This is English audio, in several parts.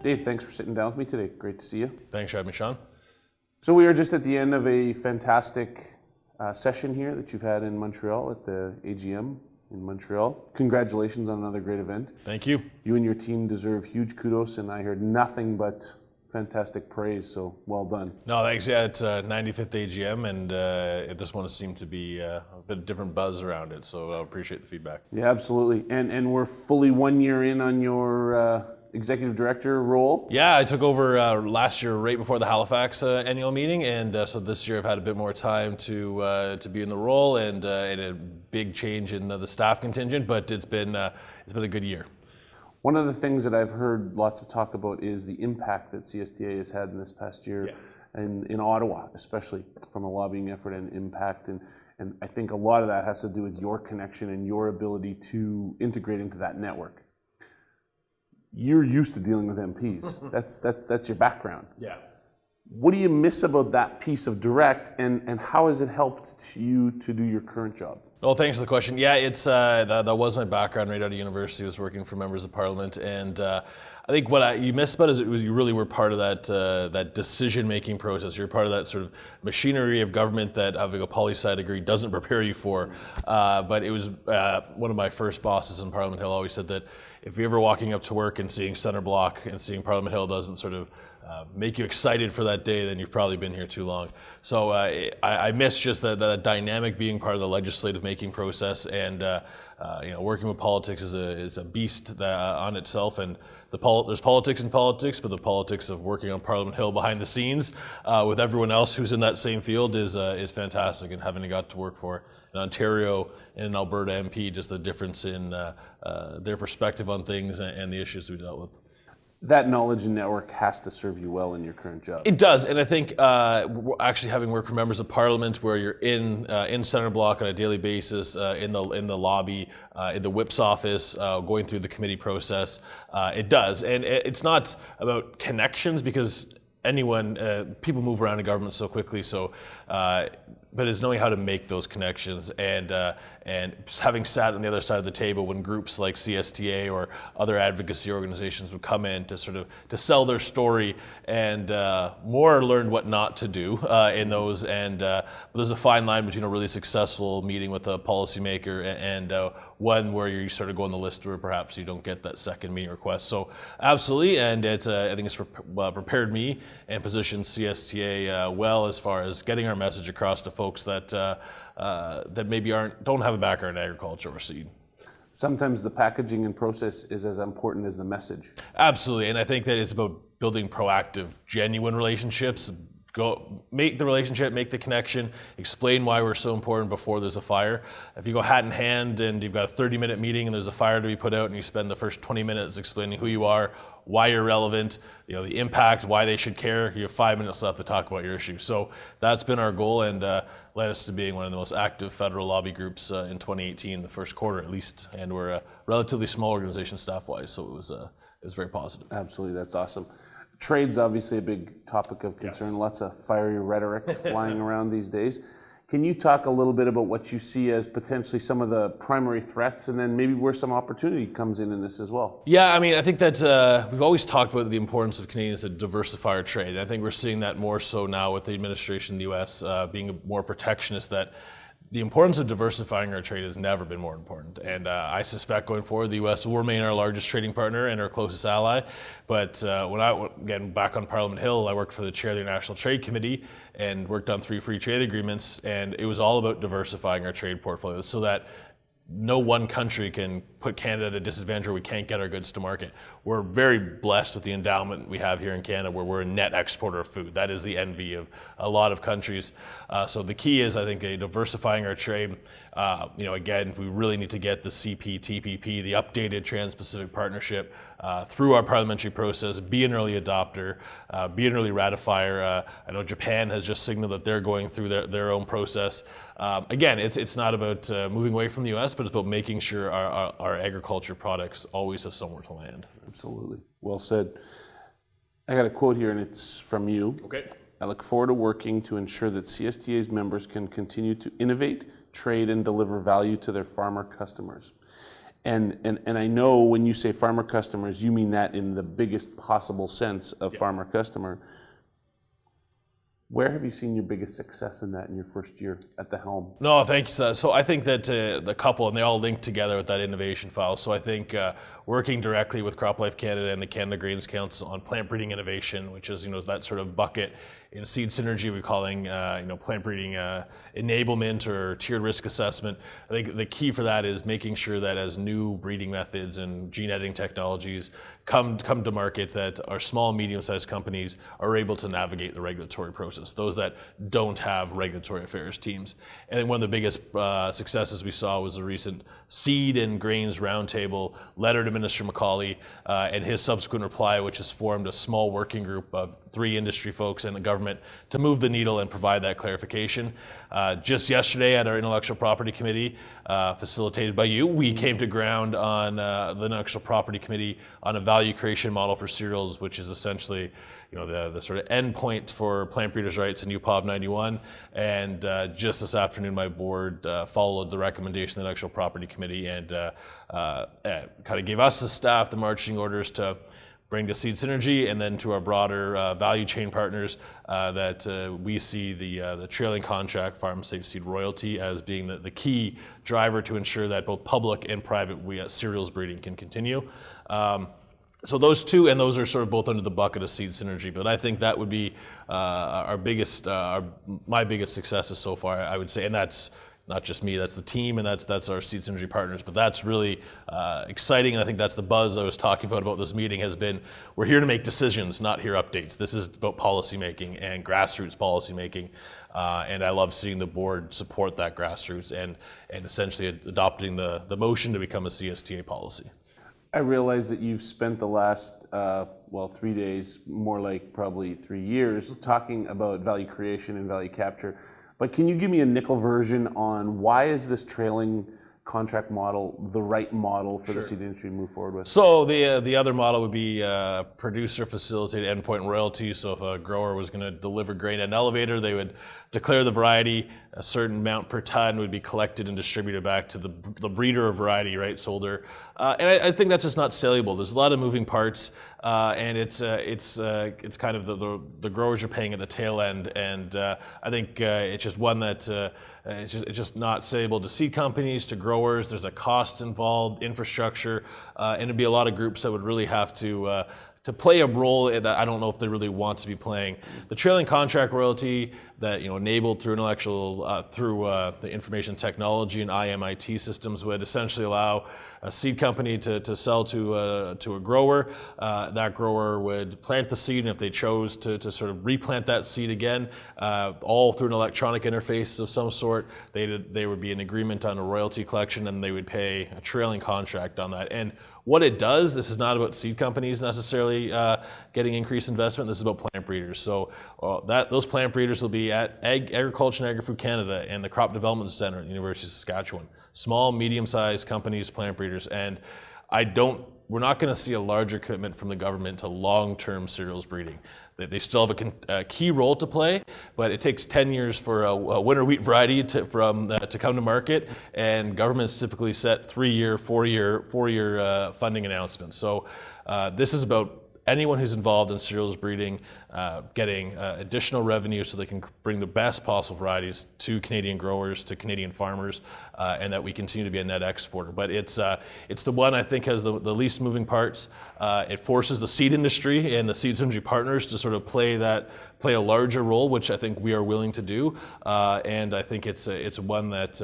Dave, thanks for sitting down with me today. Great to see you. Thanks for having me, Shawn. So we are just at the end of a fantastic session here that you've had in Montreal at the AGM in Montreal. Congratulations on another great event. Thank you. You and your team deserve huge kudos, and I heard nothing but fantastic praise, so well done. No, thanks. Yeah, it's 95th AGM, and this one seemed to be a bit of different buzz around it, so I appreciate the feedback. Yeah, absolutely. And we're fully 1 year in on your executive director role. Yeah, I took over last year right before the Halifax annual meeting, and so this year I've had a bit more time to be in the role, and a big change in the staff contingent, but it's been a good year. One of the things that I've heard lots of talk about is the impact that CSTA has had in this past year, yes, and in Ottawa, especially from a lobbying effort and impact. And I think a lot of that has to do with your connection and your ability to integrate into that network. You're used to dealing with MPs. That's your background. Yeah. What do you miss about that piece of direct, and how has it helped you to do your current job? Well, thanks for the question. Yeah, it's that was my background right out of university. I was working for members of parliament, and I think what you missed about is you really were part of that decision-making process. You're part of that sort of machinery of government that having a poli-sci degree doesn't prepare you for. But it was one of my first bosses in Parliament Hill always said that if you're ever walking up to work and seeing Centre Block and seeing Parliament Hill doesn't sort of make you excited for that day, then you've probably been here too long. So I miss just that dynamic being part of the legislative making process, and working with politics is a beast on itself, and there's politics in politics, but the politics of working on Parliament Hill behind the scenes with everyone else who's in that same field is fantastic, and having got to work for an Ontario and an Alberta MP, just the difference in their perspective on things and the issues we dealt with. That knowledge and network has to serve you well in your current job. It does, and I think actually having worked for members of parliament, where you're in Centre Block on a daily basis, in the lobby, in the whip's office, going through the committee process, it does, and it's not about connections because people move around in government so quickly. So, but it's knowing how to make those connections, and having sat on the other side of the table when groups like CSTA or other advocacy organizations would come in to sell their story, and more learned what not to do in those. And but there's a fine line between a really successful meeting with a policymaker and one where you sort of go on the list where perhaps you don't get that second meeting request. So absolutely, and I think it's prepared me and positioned CSTA well as far as getting our message across to folks that maybe don't have a background in agriculture or seed. Sometimes the packaging and process is as important as the message. Absolutely, and I think that it's about building proactive, genuine relationships. Go make the relationship, make the connection, explain why we're so important before there's a fire. If you go hat in hand and you've got a 30-minute meeting and there's a fire to be put out, and you spend the first 20 minutes explaining who you are, why you're relevant, the impact, why they should care, you have 5 minutes left to talk about your issue. So that's been our goal, and led us to being one of the most active federal lobby groups in 2018, the first quarter at least, and we're a relatively small organization staff-wise, so it was very positive. Absolutely, that's awesome. Trade's obviously a big topic of concern. Yes. Lots of fiery rhetoric flying around these days. Can you talk a little bit about what you see as potentially some of the primary threats, and then maybe where some opportunity comes in this as well? Yeah, I mean, I think that we've always talked about the importance of Canadians to diversify our trade. I think we're seeing that more so now with the administration in the U.S. Being more protectionist, that the importance of diversifying our trade has never been more important. And I suspect going forward, the U.S. will remain our largest trading partner and our closest ally. But again, back on Parliament Hill, I worked for the chair of the International Trade Committee and worked on 3 free trade agreements. And it was all about diversifying our trade portfolios so that no one country can put Canada at a disadvantage or we can't get our goods to market. We're very blessed with the endowment we have here in Canada, where we're a net exporter of food. That is the envy of a lot of countries. So the key is, I think, diversifying our trade. Again, we really need to get the CPTPP, the updated Trans-Pacific Partnership, through our parliamentary process, be an early adopter, be an early ratifier. I know Japan has just signaled that they're going through their own process. Again, it's not about moving away from the U.S., but it's about making sure our agriculture products always have somewhere to land. Absolutely. Well said. I got a quote here, and it's from you. Okay. I look forward to working to ensure that CSTA's members can continue to innovate, trade, and deliver value to their farmer customers. And I know when you say farmer customers, you mean that in the biggest possible sense of farmer customer. Where have you seen your biggest success in that in your first year at the helm? No, thanks. So I think that the couple, and they all link together with that innovation file. So I think working directly with CropLife Canada and the Canada Grains Council on plant breeding innovation, which is that sort of bucket in seed synergy we're calling plant breeding enablement or tiered risk assessment. I think the key for that is making sure that as new breeding methods and gene editing technologies come to market, that our small, medium-sized companies are able to navigate the regulatory process, those that don't have regulatory affairs teams. And then one of the biggest successes we saw was the recent Seed and Grains Roundtable letter to Minister McCauley and his subsequent reply, which has formed a small working group of 3 industry folks and the government to move the needle and provide that clarification. Just yesterday at our Intellectual Property Committee, facilitated by you, we came to ground on the Intellectual Property Committee on a value creation model for cereals, which is essentially the sort of endpoint for plant breeders' rights in UPOB 91. And just this afternoon, my board followed the recommendation of the Intellectual Property Committee and kind of gave us, the staff, the marching orders to bring to Seed Synergy and then to our broader value chain partners that we see the trailing contract farm safe seed royalty as being the key driver to ensure that both public and private cereals breeding can continue. So those two, and those are sort of both under the bucket of Seed Synergy, but I think that would be my biggest successes so far, I would say, and that's not just me, that's the team, and that's our Seed Synergy partners, but that's really exciting, and I think that's the buzz I was talking about this meeting has been, we're here to make decisions, not hear updates. This is about policy making and grassroots policy making, and I love seeing the board support that grassroots and essentially adopting the motion to become a CSTA policy. I realize that you've spent the last, 3 days, more like probably 3 years, talking about value creation and value capture. But can you give me a nickel version on why is this trailing contract model the right model for the seed industry to move forward with? So the other model would be producer facilitated endpoint royalty. So if a grower was going to deliver grain at an elevator, they would declare the variety, a certain amount per ton would be collected and distributed back to the breeder of variety, right, Solder. And I think that's just not saleable. There's a lot of moving parts, and it's kind of the growers are paying at the tail end, and I think it's just one that it's just not saleable to seed companies, to growers. There's a cost involved, infrastructure, and it'd be a lot of groups that would really have to play a role that I don't know if they really want to be playing. The trailing contract royalty that enabled through intellectual the information technology and IMIT systems would essentially allow a seed company to sell to a grower. That grower would plant the seed, and if they chose to sort of replant that seed again, all through an electronic interface of some sort, they would be in agreement on a royalty collection, and they would pay a trailing contract on that. And what it does, this is not about seed companies necessarily getting increased investment. This is about plant breeders. So those plant breeders will be at Agriculture and Agri-Food Canada and the Crop Development Center at the University of Saskatchewan. Small, medium-sized companies, plant breeders, and we're not going to see a larger commitment from the government to long-term cereals breeding. They still have a key role to play, but it takes 10 years for a winter wheat variety to come to market, and governments typically set 3-year, 4-year funding announcements. So this is about anyone who's involved in cereals breeding getting additional revenue so they can bring the best possible varieties to Canadian growers, to Canadian farmers, and that we continue to be a net exporter. But it's the one I think has the least moving parts. It forces the seed industry and the seed industry partners to sort of play a larger role, which I think we are willing to do. And I think it's one that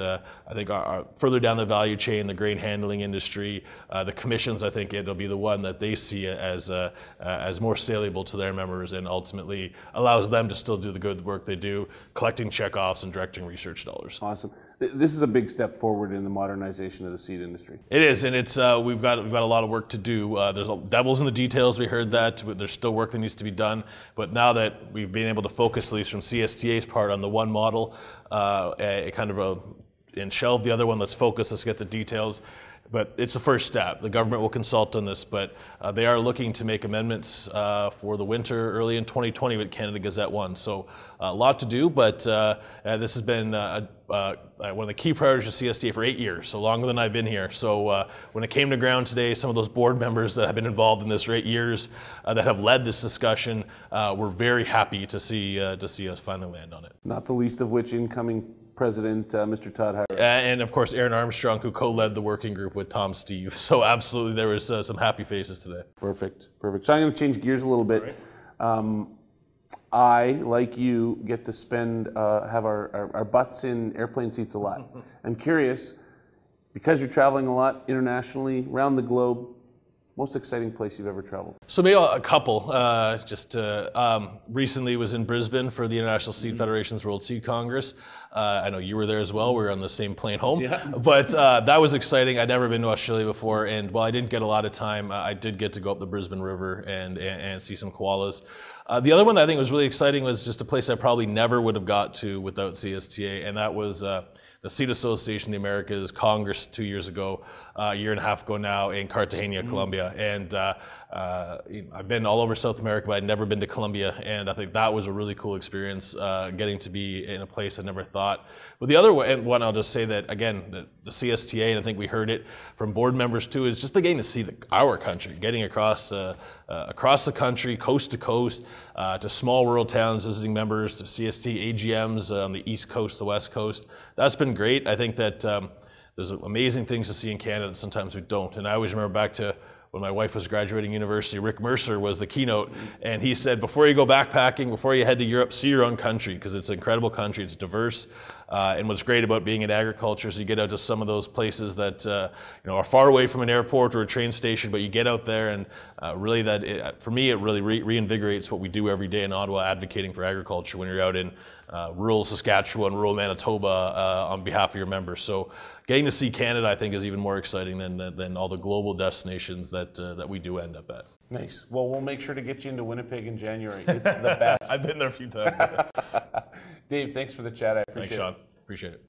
I think are further down the value chain, the grain handling industry, the commissions. I think it'll be the one that they see as more saleable to their members and ultimately allows them to still do the good work they do, collecting checkoffs and directing research dollars. Awesome. This is a big step forward in the modernization of the seed industry. It is, and it's we've got a lot of work to do. There's devil's in the details. We heard that. There's still work that needs to be done. But now that we've been able to focus, at least from CSTA's part, on the one model, and shelve the other one. Let's focus. Let's get the details. But it's the first step. The government will consult on this, but they are looking to make amendments for the winter early in 2020 with Canada Gazette 1. So a lot to do, but this has been one of the key priorities of CSTA for 8 years, so longer than I've been here. So when it came to ground today, some of those board members that have been involved in this for 8 years that have led this discussion, we're very happy to see us finally land on it. Not the least of which incoming President, Mr. Todd Howard. And of course, Aaron Armstrong, who co-led the working group with Tom Steve. So absolutely, there was some happy faces today. Perfect, perfect. So I'm going to change gears a little bit. Right. I, like you, get to have our butts in airplane seats a lot. I'm curious, because you're traveling a lot internationally, around the globe, most exciting place you've ever traveled? So maybe a couple. Recently was in Brisbane for the International Seed Federation's World Seed Congress. I know you were there as well. We were on the same plane home. Yeah. But that was exciting. I'd never been to Australia before, and while I didn't get a lot of time, I did get to go up the Brisbane River and see some koalas. The other one that I think was really exciting was just a place I probably never would have got to without CSTA, and that was the Seed Association of the Americas Congress 2 years ago, a year and a half ago now, in Cartagena, Colombia. And I've been all over South America, but I'd never been to Colombia, and I think that was a really cool experience, getting to be in a place I never thought. But the other one, I'll just say that, again, the CSTA, and I think we heard it from board members too, is just getting to see our country, getting across the country, coast to coast, to small rural towns, visiting members, to CST AGMs on the East Coast, the West Coast. That's been great. I think that there's amazing things to see in Canada that sometimes we don't. And I always remember back to when my wife was graduating university, Rick Mercer was the keynote, and he said, before you go backpacking, before you head to Europe, see your own country, because it's an incredible country, it's diverse, and what's great about being in agriculture is you get out to some of those places that are far away from an airport or a train station, but you get out there, and really for me, it really reinvigorates what we do every day in Ottawa, advocating for agriculture when you're out in rural Saskatchewan, rural Manitoba on behalf of your members. So getting to see Canada, I think, is even more exciting than all the global destinations that we do end up at. Nice. Well, we'll make sure to get you into Winnipeg in January. It's the best. I've been there a few times. Dave, thanks for the chat. I appreciate it. Thanks, Shawn. Appreciate it.